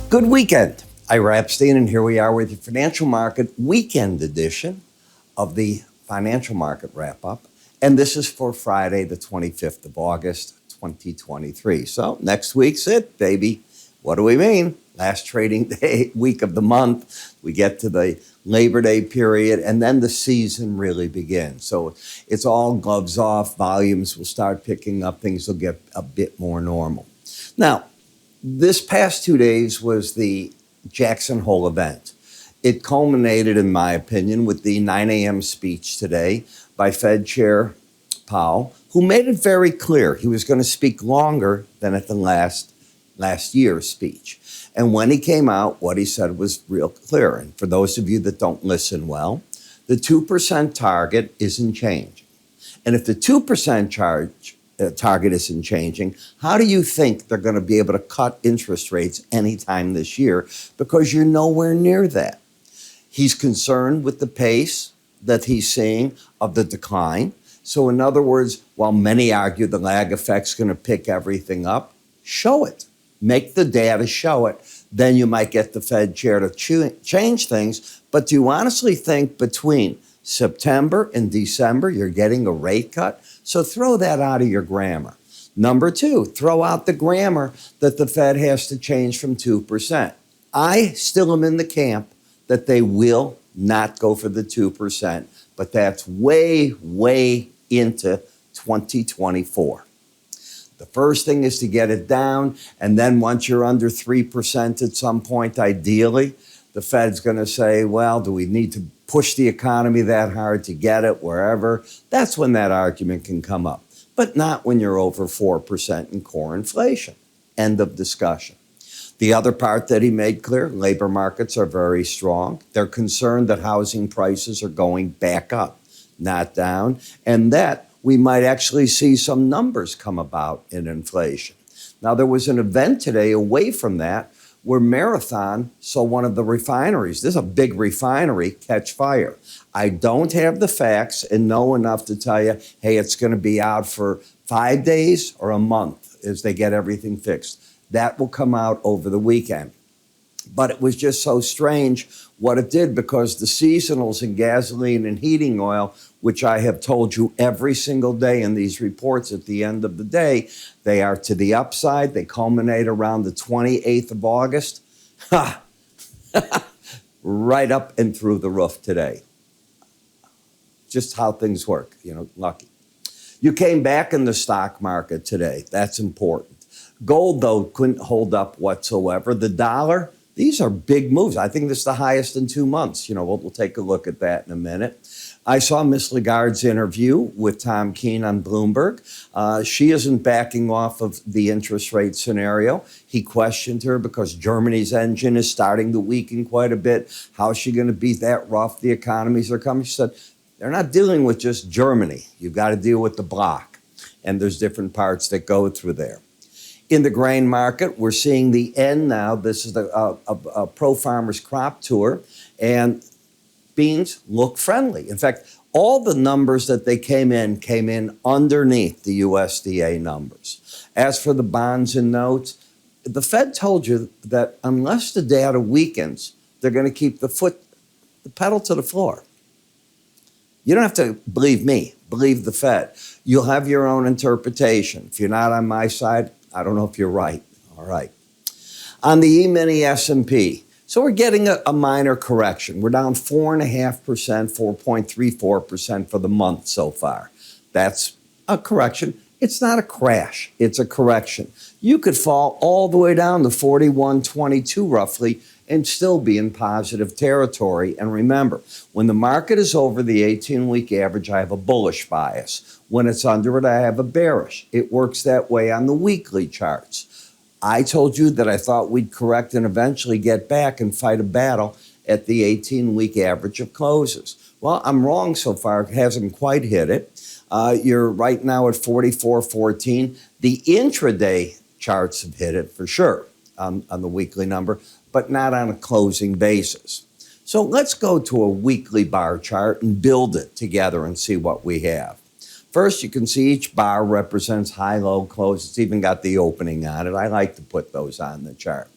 Good weekend. Ira Epstein, and here we are with your financial market weekend edition of the financial market wrap-up. And this is for Friday, the 25th of August, 2023. So next week's it, baby. What do we mean? Last trading day, week of the month. We get to the Labor Day period, and then the season really begins. So it's all gloves off. Volumes will start picking up. Things will get a bit more normal. Now, this past 2 days was the Jackson Hole event. It culminated, in my opinion, with the 9 a.m. speech today by Fed Chair Powell, who made it very clear he was going to speak longer than at the last year's speech. And when he came out, what he said was real clear. And for those of you that don't listen well, the 2% target isn't changing. And if the 2% target isn't changing, how do you think they're going to be able to cut interest rates anytime this year? Because you're nowhere near that. He's concerned with the pace that he's seeing of the decline. So in other words, while many argue the lag effect's going to pick everything up, show it. Make the data show it. Then you might get the Fed chair to change things. But do you honestly think between September and December you're getting a rate cut? So throw that out of your grammar. Number two, throw out the grammar that the Fed has to change from 2%. I still am in the camp that they will not go for the 2%, but that's way, way into 2024. The first thing is to get it down, and then once you're under 3% at some point, ideally, the Fed's going to say, well, do we need to push the economy that hard to get it wherever? That's when that argument can come up, but not when you're over 4% in core inflation. End of discussion. The other part that he made clear, labor markets are very strong. They're concerned that housing prices are going back up, not down, and that we might actually see some numbers come about in inflation. Now, there was an event today away from that where Marathon saw one of the refineries, this is a big refinery, catch fire. I don't have the facts and know enough to tell you, hey, it's going to be out for 5 days or a month as they get everything fixed. That will come out over the weekend. But it was just so strange what it did, because the seasonals in gasoline and heating oil, which I have told you every single day in these reports at the end of the day, they are to the upside. They culminate around the 28th of August. Ha! Right up and through the roof today. Just how things work, lucky. You came back in the stock market today. That's important. Gold, though, couldn't hold up whatsoever. The dollar, these are big moves. I think this is the highest in 2 months. We'll take a look at that in a minute. I saw Ms. Lagarde's interview with Tom Keene on Bloomberg. She isn't backing off of the interest rate scenario. He questioned her because Germany's engine is starting to weaken quite a bit. How is she going to be that rough? The economies are coming. She said, they're not dealing with just Germany. You've got to deal with the bloc. And there's different parts that go through there. In the grain market, we're seeing the end now. This is a Pro Farmers Crop Tour, and beans look friendly. In fact, all the numbers that they came in underneath the USDA numbers. As for the bonds and notes, the Fed told you that unless the data weakens, they're going to keep the pedal to the floor. You don't have to believe me, believe the Fed. You'll have your own interpretation. If you're not on my side, I don't know if you're right. All right. On the E-mini S&P, so we're getting a minor correction. We're down 4.5%, 4.34% for the month so far. That's a correction. It's not a crash. It's a correction. You could fall all the way down to 41.22 roughly and still be in positive territory. And remember, when the market is over the 18-week average, I have a bullish bias. When it's under it, I have a bearish. It works that way on the weekly charts. I told you that I thought we'd correct and eventually get back and fight a battle at the 18-week average of closes. Well, I'm wrong so far. It hasn't quite hit it. You're right now at 44.14. The intraday charts have hit it for sure on the weekly number, but not on a closing basis. So let's go to a weekly bar chart and build it together and see what we have. First, you can see each bar represents high, low, close. It's even got the opening on it. I like to put those on the chart.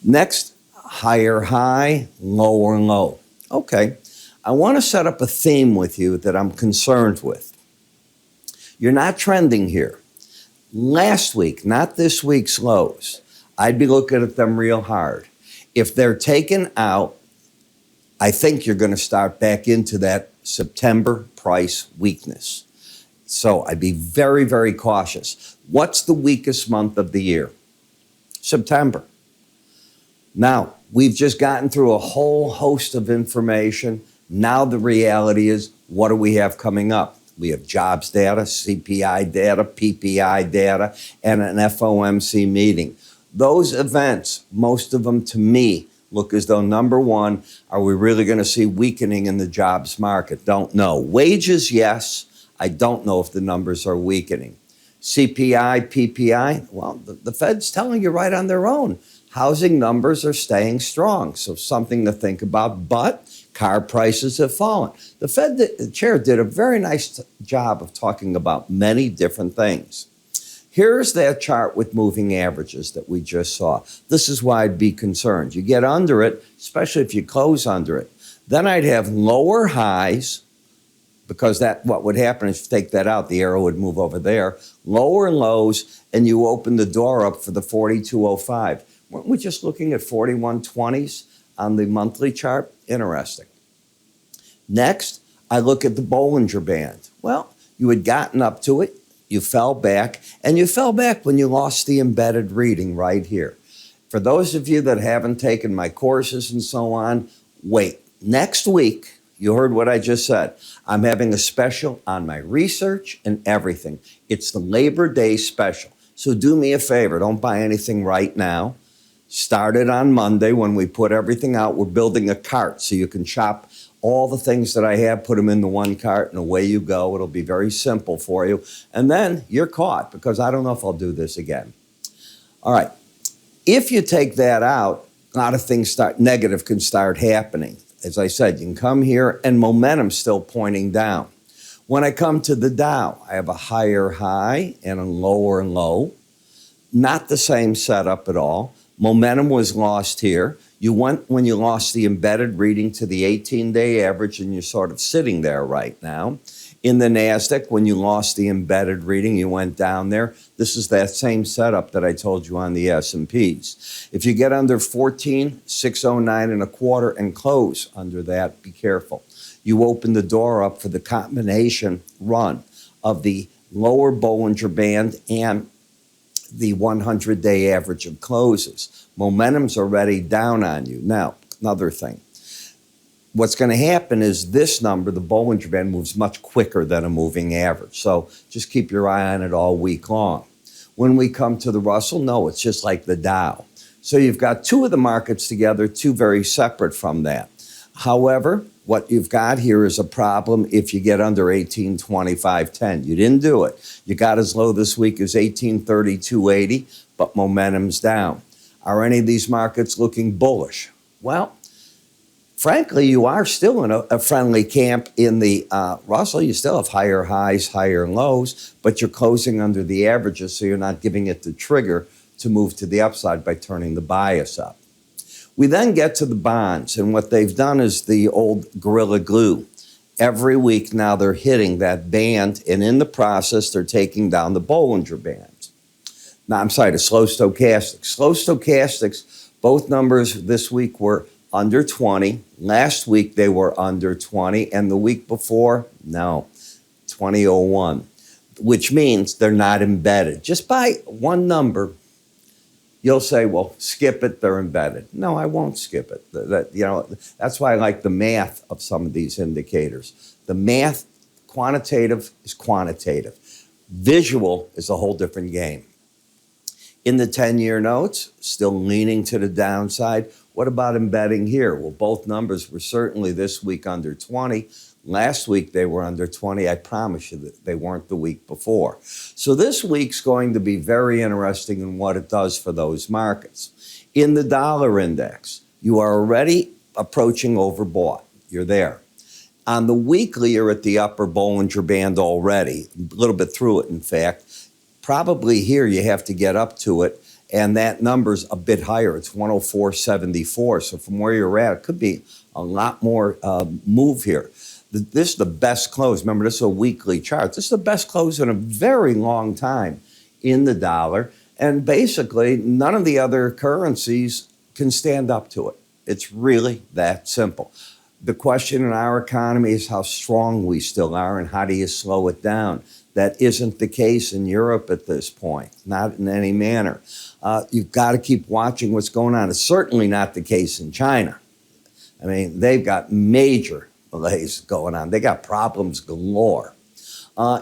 Next, higher high, lower low. Okay, I want to set up a theme with you that I'm concerned with. You're not trending here. Last week, not this week's lows, I'd be looking at them real hard. If they're taken out, I think you're going to start back into that September price weakness. So I'd be very, very cautious. What's the weakest month of the year? September. Now, we've just gotten through a whole host of information. Now the reality is, what do we have coming up? We have jobs data, CPI data, PPI data, and an FOMC meeting. Those events, most of them to me, look as though, number one, are we really going to see weakening in the jobs market? Don't know. Wages, yes. I don't know if the numbers are weakening. CPI, PPI, well, the Fed's telling you right on their own. Housing numbers are staying strong, so something to think about, but car prices have fallen. The Fed chair did a very nice job of talking about many different things. Here's that chart with moving averages that we just saw. This is why I'd be concerned. You get under it, especially if you close under it. Then I'd have lower highs, because that what would happen is, if you take that out, the arrow would move over there. Lower lows, and you open the door up for the 4205. Weren't we just looking at 4120s on the monthly chart? Interesting. Next, I look at the Bollinger Band. Well, you had gotten up to it, you fell back, and you fell back when you lost the embedded reading right here. For those of you that haven't taken my courses and so on, wait. Next week, you heard what I just said. I'm having a special on my research and everything. It's the Labor Day special. So do me a favor, don't buy anything right now. Start it on Monday when we put everything out. We're building a cart so you can shop all the things that I have, put them in the one cart, and away you go. It'll be very simple for you. And then you're caught, because I don't know if I'll do this again. All right. If you take that out, a lot of things negative can start happening. As I said, you can come here and momentum's still pointing down. When I come to the Dow, I have a higher high and a lower low. Not the same setup at all. Momentum was lost here. You went when you lost the embedded reading to the 18-day average, and you're sort of sitting there right now. In the NASDAQ, when you lost the embedded reading, you went down there. This is that same setup that I told you on the S&Ps. If you get under 14,609 and a quarter and close under that, be careful. You open the door up for the combination run of the lower Bollinger Band and the 100-day average of closes. Momentum's already down on you. Now, another thing. What's going to happen is this number, the Bollinger Band, moves much quicker than a moving average. So just keep your eye on it all week long. When we come to the Russell, no, it's just like the Dow. So you've got two of the markets together, two very separate from that. However, what you've got here is a problem if you get under 1825.10. You didn't do it. You got as low this week as 1832.80, but momentum's down. Are any of these markets looking bullish? Well, frankly, you are still in a friendly camp in the Russell. You still have higher highs, higher lows, but you're closing under the averages, so you're not giving it the trigger to move to the upside by turning the bias up. We then get to the bonds, and what they've done is the old gorilla glue. Every week now they're hitting that band, and in the process they're taking down the Bollinger Band. Now, I'm sorry, the slow stochastics. Slow stochastics, both numbers this week were under 20. Last week they were under 20, and the week before, no, 2001, which means they're not embedded. Just by one number, you'll say, well, skip it, they're embedded. No, I won't skip it. That's why I like the math of some of these indicators. The math, quantitative is quantitative. Visual is a whole different game. In the 10-year notes, still leaning to the downside. What about embedding here? Well, both numbers were certainly this week under 20. Last week they were under 20. I promise you that they weren't the week before. So this week's going to be very interesting in what it does for those markets. In the dollar index, you are already approaching overbought. You're there. On the weekly, you're at the upper Bollinger Band already, a little bit through it, in fact. Probably here you have to get up to it And that number's a bit higher. It's 104.74. So from where you're at, it could be a lot more move here. This is the best close. Remember, this is a weekly chart. This is the best close in a very long time in the dollar. And basically, none of the other currencies can stand up to it. It's really that simple. The question in our economy is how strong we still are and how do you slow it down. That isn't the case in Europe at this point, not in any manner. You've got to keep watching what's going on. It's certainly not the case in China. I mean, they've got major malaise going on. They got problems galore.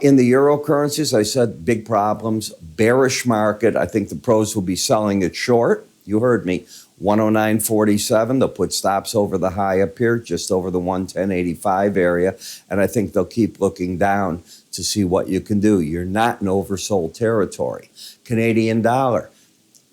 In the eurocurrencies, I said big problems, bearish market. I think the pros will be selling it short. You heard me. 109.47. They'll put stops over the high up here, just over the 110.85 area. And I think they'll keep looking down to see what you can do. You're not in oversold territory. Canadian dollar.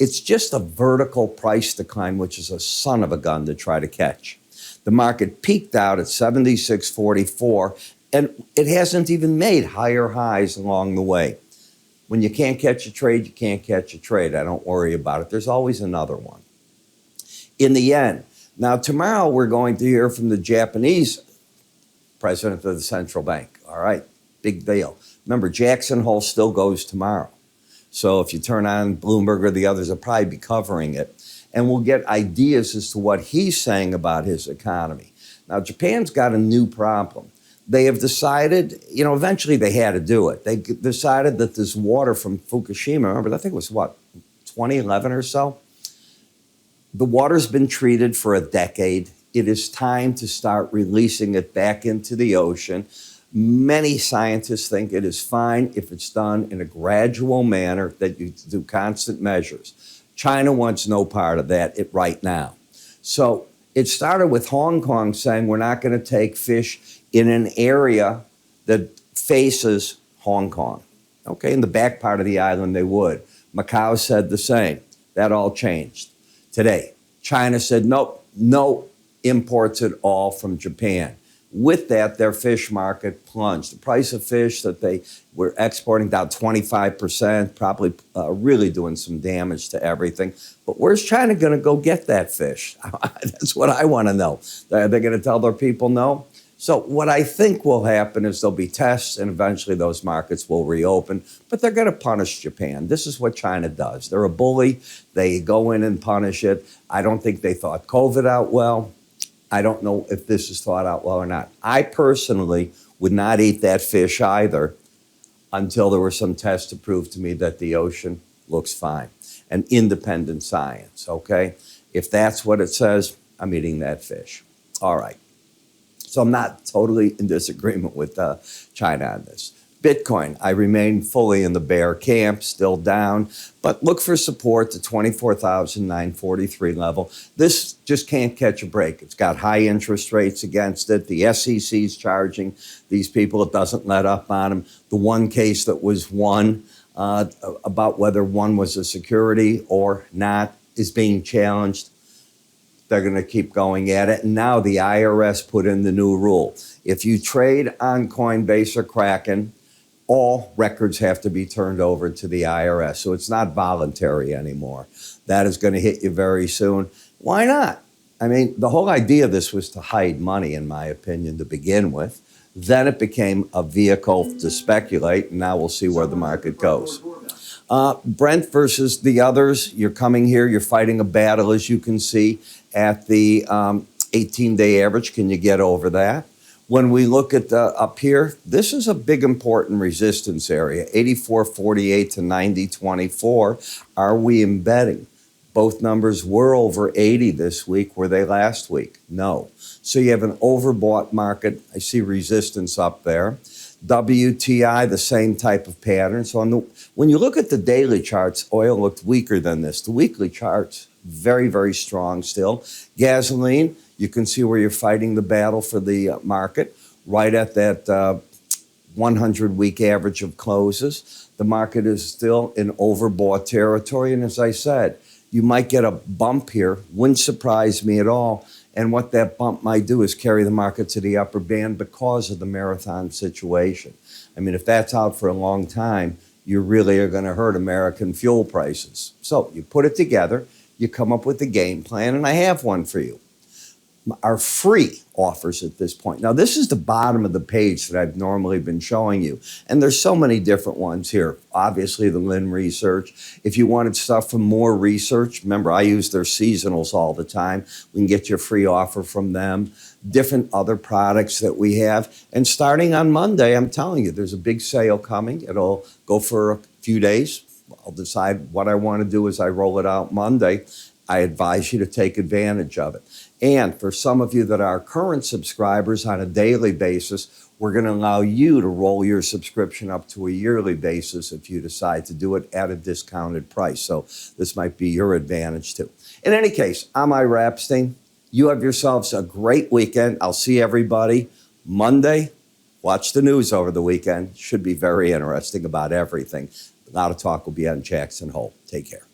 It's just a vertical price decline, which is a son of a gun to try to catch. The market peaked out at 76.44, and it hasn't even made higher highs along the way. When you can't catch a trade, you can't catch a trade. I don't worry about it. There's always another one. In the yen. Now, tomorrow we're going to hear from the Japanese president of the central bank. All right, big deal. Remember, Jackson Hole still goes tomorrow. So if you turn on Bloomberg or the others, will probably be covering it. And we'll get ideas as to what he's saying about his economy. Now, Japan's got a new problem. They have decided, eventually they had to do it. They decided that this water from Fukushima, remember, I think it was 2011 or so? The water's been treated for a decade. It is time to start releasing it back into the ocean. Many scientists think it is fine if it's done in a gradual manner, that you do constant measures. China wants no part of that right now. So it started with Hong Kong saying we're not going to take fish in an area that faces Hong Kong. Okay, in the back part of the island they would. Macau said the same. That all changed. Today, China said, nope, no imports at all from Japan. With that, their fish market plunged. The price of fish that they were exporting down 25%, probably really doing some damage to everything. But where's China going to go get that fish? That's what I want to know. Are they going to tell their people no? So what I think will happen is there'll be tests and eventually those markets will reopen, but they're going to punish Japan. This is what China does. They're a bully. They go in and punish it. I don't think they thought COVID out well. I don't know if this is thought out well or not. I personally would not eat that fish either until there were some tests to prove to me that the ocean looks fine. An independent science, okay? If that's what it says, I'm eating that fish. All right. So I'm not totally in disagreement with China on this. Bitcoin, I remain fully in the bear camp, still down, but look for support to 24,943 level. This just can't catch a break. It's got high interest rates against it. The SEC's charging these people. It doesn't let up on them. The one case that was won about whether one was a security or not is being challenged. They're going to keep going at it. And now the IRS put in the new rule. If you trade on Coinbase or Kraken, all records have to be turned over to the IRS. So it's not voluntary anymore. That is going to hit you very soon. Why not? I mean, the whole idea of this was to hide money, in my opinion, to begin with. Then it became a vehicle to speculate, and now we'll see where the market goes. Brent versus the others, you're coming here, you're fighting a battle, as you can see, at the 18-day average. Can you get over that? When we look at up here, this is a big important resistance area, 84.48 to 90.24. Are we embedding? Both numbers were over 80 this week. Were they last week? No. So you have an overbought market. I see resistance up there. WTI, the same type of pattern. So when you look at the daily charts, oil looked weaker than this. The weekly charts, very, very strong still. Gasoline, you can see where you're fighting the battle for the market, right at that 100-week average of closes. The market is still in overbought territory. And as I said, you might get a bump here. Wouldn't surprise me at all. And what that bump might do is carry the market to the upper band because of the marathon situation. I mean, if that's out for a long time, you really are going to hurt American fuel prices. So you put it together, you come up with a game plan, and I have one for you. Our free offers at this point. Now, this is the bottom of the page that I've normally been showing you. And there's so many different ones here. Obviously, the Linn Research. If you wanted stuff from more research, remember, I use their seasonals all the time. We can get you a free offer from them. Different other products that we have. And starting on Monday, I'm telling you, there's a big sale coming. It'll go for a few days. I'll decide what I want to do as I roll it out Monday. I advise you to take advantage of it. And for some of you that are current subscribers on a daily basis, we're going to allow you to roll your subscription up to a yearly basis if you decide to do it at a discounted price. So this might be your advantage too. In any case, I'm Ira Epstein. You have yourselves a great weekend. I'll see everybody Monday. Watch the news over the weekend. Should be very interesting about everything. A lot of talk will be on Jackson Hole. Take care.